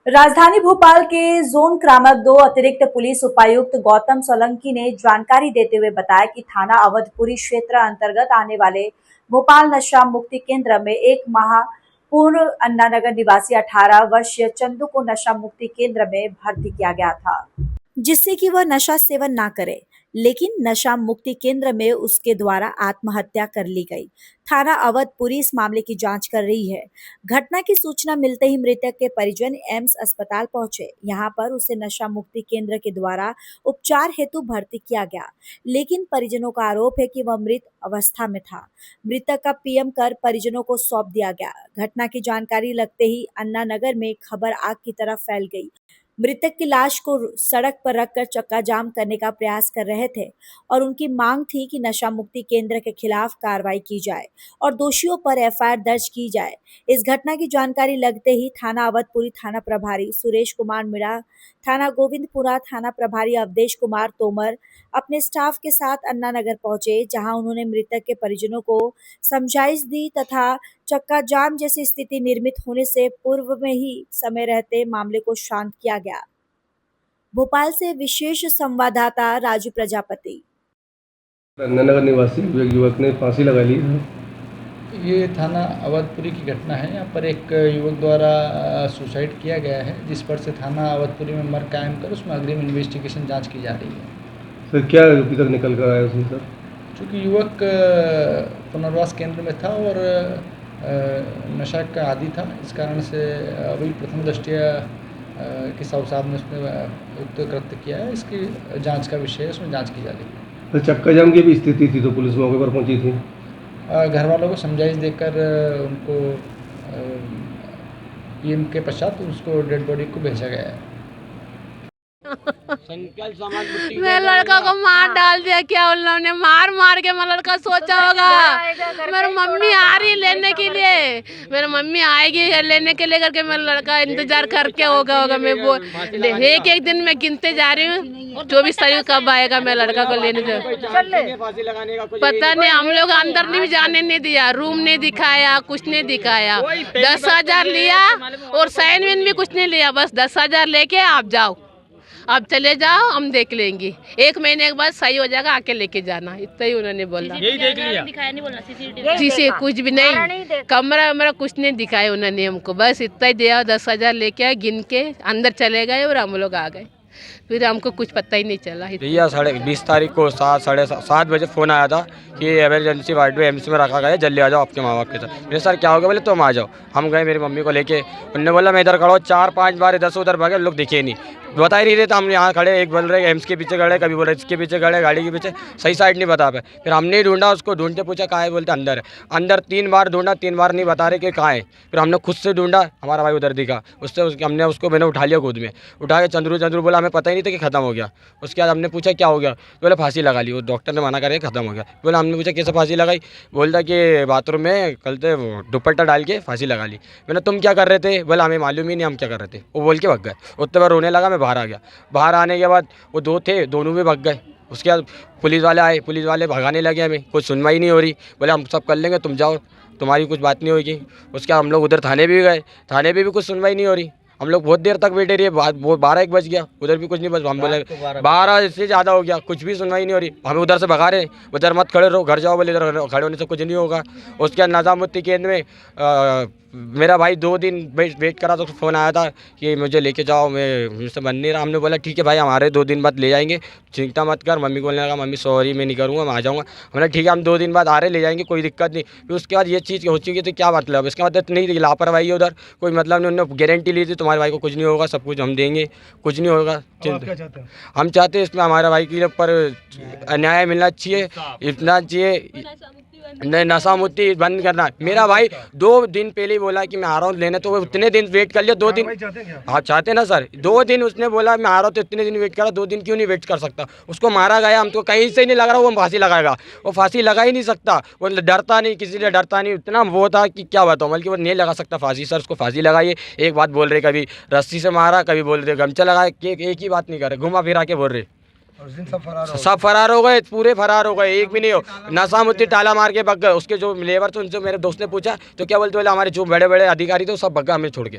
राजधानी भोपाल के जोन क्रामक 2 अतिरिक्त पुलिस उपायुक्त गौतम सोलंकी ने जानकारी देते हुए बताया कि थाना अवधपुरी क्षेत्र अंतर्गत आने वाले भोपाल नशा मुक्ति केंद्र में एक माह पूर्व अन्नानगर निवासी 18 वर्षीय चंदू को नशा मुक्ति केंद्र में भर्ती किया गया था, जिससे कि वह नशा सेवन ना करे, लेकिन नशा मुक्ति केंद्र में उसके द्वारा आत्महत्या कर ली गई। थाना अवधपुरी इस मामले की जांच कर रही है। घटना की सूचना मिलते ही मृतक के परिजन एम्स अस्पताल पहुंचे। यहां पर उसे नशा मुक्ति केंद्र के द्वारा उपचार हेतु भर्ती किया गया, लेकिन परिजनों का आरोप है कि वह मृत अवस्था में था। मृतक का पीएम कर परिजनों को सौंप दिया गया। घटना की जानकारी लगते ही अन्ना नगर में खबर आग की तरह फैल गई। मृतक की लाश को सड़क पर रखकर चक्का जाम करने का प्रयास कर रहे थे और उनकी मांग थी कि नशा मुक्ति केंद्र के खिलाफ कार्रवाई की जाए और दोषियों पर एफआईआर दर्ज की जाए। इस घटना की जानकारी लगते ही थाना अवधपुरी थाना प्रभारी सुरेश कुमार मीणा, थाना गोविंदपुरा थाना प्रभारी अवधेश कुमार तोमर अपने स्टाफ के साथ अन्ना नगर पहुंचे, जहां उन्होंने मृतक के परिजनों को समझाइश दी तथा चक्का जाम जैसी स्थिति निर्मित होने से पूर्व में ही समय रहते मामले को शांत किया गया। भोपाल से विशेष संवाददाता राजू प्रजापति। अन्नानगर निवासी एक युवक ने फांसी लगा ली है। ये थाना अवधपुरी की घटना है। यहाँ पर एक युवक द्वारा सुसाइड किया गया है, जिस पर से थाना अवधपुरी में मर्ग कायम कर उसमें अग्रिम इन्वेस्टिगेशन जांच की जा रही है। सर क्या अभी तक निकल कर आया उसमें सर? चूँकि युवक पुनर्वास केंद्र में था और नशा का आदी था, इस कारण से अभी प्रथम दृष्टया के साहब ने उसमें उक्त कृत्य किया है। इसकी जांच का विषय है, उसमें जांच की जा रही है। तो चक्का जाम की भी स्थिति थी तो पुलिस मौके पर पहुंची थी। घर वालों को समझाइश देकर उनको पीएम के पश्चात उसको डेड बॉडी को भेजा गया है। मेरे लड़का को मार डाल दिया, क्या उन्होंने मार मार के मेरा लड़का सोचा होगा मेरी मम्मी आ रही है लेने के लिए, मेरी मम्मी आएगी लेने के लिए करके मेरा लड़का इंतजार करके होगा मैं वो एक एक दिन में गिनते जा रही हूँ 24 तारीख कब आएगा मेरे लड़का को लेने से। पता नहीं, हम लोग अंदर नहीं जाने नहीं दिया, रूम नहीं दिखाया, कुछ नहीं दिखाया। 10,000 लिया और साइन विन भी कुछ नहीं लिया, बस 10,000 लेके आप जाओ, आप चले जाओ, हम देख लेंगे, 1 महीने के बाद सही हो जाएगा, आके लेके जाना, इतना ही उन्होंने बोला। यही देख लिया, दिखाया नहीं बोला सीसी कुछ भी नहीं, कमरा वमरा कुछ नहीं दिखाया उन्होंने हमको, बस इतना ही दिया। 10,000 लेके आए, गिन के अंदर चले गए और हम लोग आ गए, फिर हमको कुछ पता ही नहीं चला। भैया 20 तारीख को 7 बजे फ़ोन आया था कि एमरजेंसी वार्ड में एम्स में रखा गया है, जल्दी आ जाओ आपके माँ बाप के साथ। मैंने सर क्या हो गया? बोले तुम आ जाओ। हम गए मेरी मम्मी को लेके, उन्होंने बोला मैं इधर खड़ा हूँ, 4-5 बार इधर से उधर भागे, लोग दिखे नहीं, बता ही नहीं रहे। तो हम यहाँ खड़े, एक बोल रहे एम्स के पीछे खड़े, कभी बोल रहे इसके पीछे खड़े, गाड़ी के पीछे, सही साइड नहीं बता पाए। फिर हमने ही ढूंढा उसको, ढूंढते पूछा कहाँ है, बोलते अंदर है। अंदर 3 बार ढूंढा, 3 बार नहीं बता रहे कि कहाँ है। फिर हमने खुद से ढूंढा, हमारा भाई उधर दिखा, उससे हमने उसको मैंने उठा लिया, खुद में उठा के चंद्रू बोला, हमें पता ही नहीं था कि खत्म हो गया। उसके बाद हमने पूछा क्या हो गया, बोले फांसी लगा ली, वो डॉक्टर ने मना करके खत्म हो गया। बोला हमने पूछा कैसे फांसी लगाई, बोलता कि बाथरूम में कल थे वो दुपट्टा डाल के फांसी लगा ली। मैंने तुम क्या कर रहे थे? बोला हमें मालूम ही नहीं हम क्या कर रहे थे। वो बोल के भाग गए। उतने बार रोने लगा, मैं बाहर आ गया। बाहर आने के बाद वो 2 थे, दोनों भी भाग गए। उसके बाद पुलिस वाले आए, पुलिस वाले भगाने लगे, हमें कुछ सुनवाई नहीं हो रही। बोले हम सब कर लेंगे, तुम जाओ, तुम्हारी कुछ बात नहीं होगी। उसके बाद हम लोग उधर थाने भी गए, थाने पे भी कुछ सुनवाई नहीं हो रही। हम लोग बहुत देर तक बैठे रहे, 12-1 बज गया, उधर भी कुछ नहीं, बस हम बोले 12 से ज़्यादा हो गया, कुछ भी सुनवाई नहीं हो रही। हमें उधर से भगा रहे, उधर मत खड़े रहो, घर जाओ, बोले इधर खड़े होने से कुछ नहीं होगा। उसके बाद निजामुद्दीन केंद्र में मेरा भाई 2 दिन वेट करा तो फ़ोन आया था कि मुझे लेके जाओ, मैं मुझसे बन नहीं रहा। हमने बोला ठीक है भाई, हमारे 2 दिन बाद ले जाएंगे, चिंता मत कर। मम्मी बोलने लगा मम्मी सॉरी मैं नहीं करूँगा, मैं आ जाऊँगा। हमने ठीक है, हम 2 दिन बाद आ रहे, ले जाएंगे, कोई दिक्कत नहीं। फिर उसके बाद ये चीज़ हो चुकी थी, क्या मतलब? इसका मतलब नहीं थी लापरवाही है उधर, कोई मतलब नहीं। उन्होंने गारंटी ली थी तुम्हारे भाई को कुछ नहीं होगा, सब कुछ हम देंगे, कुछ नहीं होगा। हम चाहते हैं इसमें हमारे भाई के ऊपर न्याय मिलना चाहिए, इतना चाहिए, नहीं नशा मुक्ति बंद करना। मेरा भाई 2 दिन पहले ही बोला कि मैं आ रहा हूँ लेने, तो वो उतने दिन वेट कर लिया। 2 दिन आप चाहते हैं ना सर, 2 दिन उसने बोला मैं आ रहा हूँ, तो इतने दिन वेट करा, 2 दिन क्यों नहीं वेट कर सकता? उसको मारा गया, हमको कहीं से नहीं लग रहा वो फांसी लगाएगा, वो फांसी लगा ही नहीं सकता। वो डरता नहीं, किसी से डरता नहीं, इतना वो था कि क्या बताऊँ, बल्कि वो नहीं लगा सकता फांसी। सर उसको फांसी लगाइए। एक बात बोल रहे, कभी रस्सी से मारा, कभी बोल रहे गमछा लगाया, एक ही बात नहीं कर रहे, घुमा फिरा के बोल रहे। सब फरार हो गए, पूरे फरार हो गए, एक भी नहीं हो। नशा मुक्ति टाला मार के भाग गए। उसके जो लेबर थे उनसे मेरे दोस्त ने पूछा तो क्या बोलते, बोले हमारे जो बड़े बड़े अधिकारी थे सब भाग गए हमें छोड़ के।